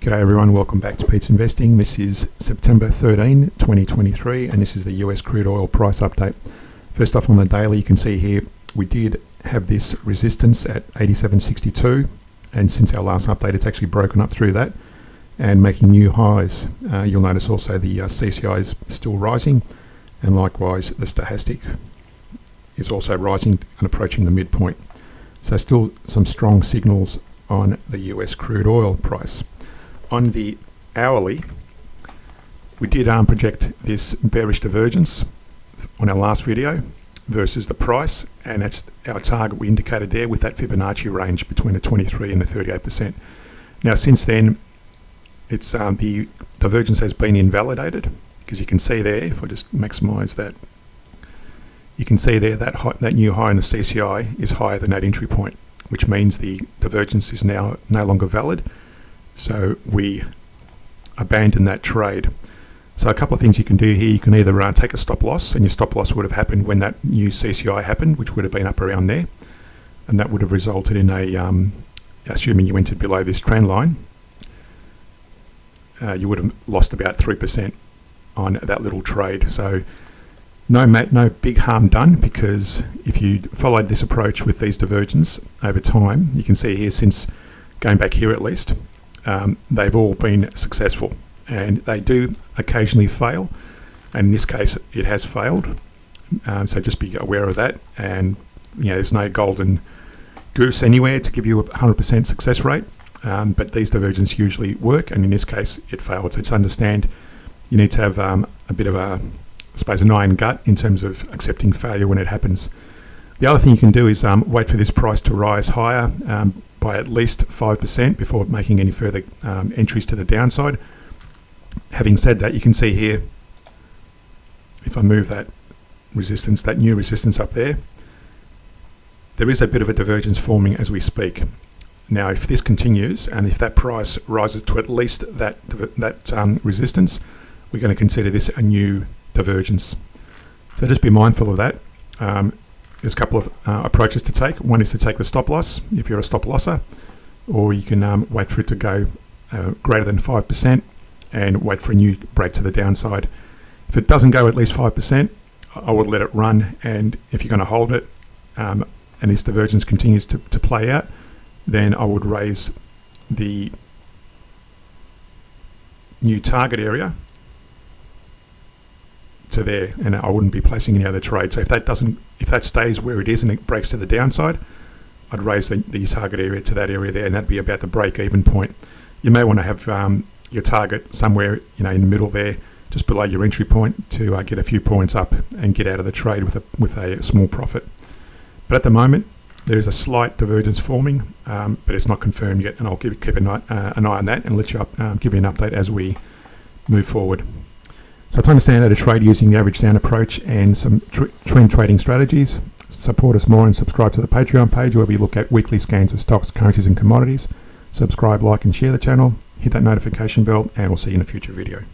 G'day everyone, welcome back to Pete's Investing. This is September 13, 2023, and this is the US crude oil price update. First off, on the daily, you can see here we did have this resistance at 87.62, and since our last update it's actually broken up through that and making new highs. You'll notice also the CCI is still rising, and likewise the Stochastic is also rising and approaching the midpoint. So still some strong signals on the US crude oil price. On the hourly, we did project this bearish divergence on our last video versus the price, and that's our target we indicated there with that Fibonacci range between the 23 and the 38%. Now since then, it's the divergence has been invalidated, because you can see there, if I just maximize that, you can see there that that new high in the CCI is higher than that entry point, which means the divergence is now no longer valid. So we abandon that trade. So a couple of things you can do here. You can either take a stop loss, and your stop loss would have happened when that new CCI happened, which would have been up around there, and that would have resulted in a, assuming you entered below this trend line, you would have lost about 3% on that little trade. So no big harm done, because if you followed this approach with these divergences over time, you can see here, since going back here at least, they've all been successful, and they do occasionally fail, and in this case it has failed. So just be aware of that, and there's no golden goose anywhere to give you a 100% success rate, but these divergences usually work, and in this case it failed. So to understand, you need to have a bit of a, I suppose, an iron gut in terms of accepting failure when it happens. The other thing you can do is wait for this price to rise higher by at least 5% before making any further entries to the downside. Having said that, you can see here, if I move that resistance, that new resistance up there, there is a bit of a divergence forming as we speak. Now if this continues, and if that price rises to at least that resistance, we're going to consider this a new divergence. So just be mindful of that. There's a couple of approaches to take. One is to take the stop loss if you're a stop losser, or you can wait for it to go greater than 5% and wait for a new break to the downside. If it doesn't go at least 5%, I would let it run, and if you're going to hold it and this divergence continues to play out, then I would raise the new target area to there, and I wouldn't be placing any other trade. So if that stays where it is and it breaks to the downside, I'd raise the target area to that area there, and that'd be about the break-even point. You may want to have your target somewhere in the middle there, just below your entry point, to get a few points up and get out of the trade with a small profit. But at the moment, there is a slight divergence forming, but it's not confirmed yet, and I'll keep an eye on that and let you give you an update as we move forward. So to understand how to trade using the average down approach and some trend trading strategies, support us more and subscribe to the Patreon page, where we look at weekly scans of stocks, currencies and commodities. Subscribe, like and share the channel, hit that notification bell, and we'll see you in a future video.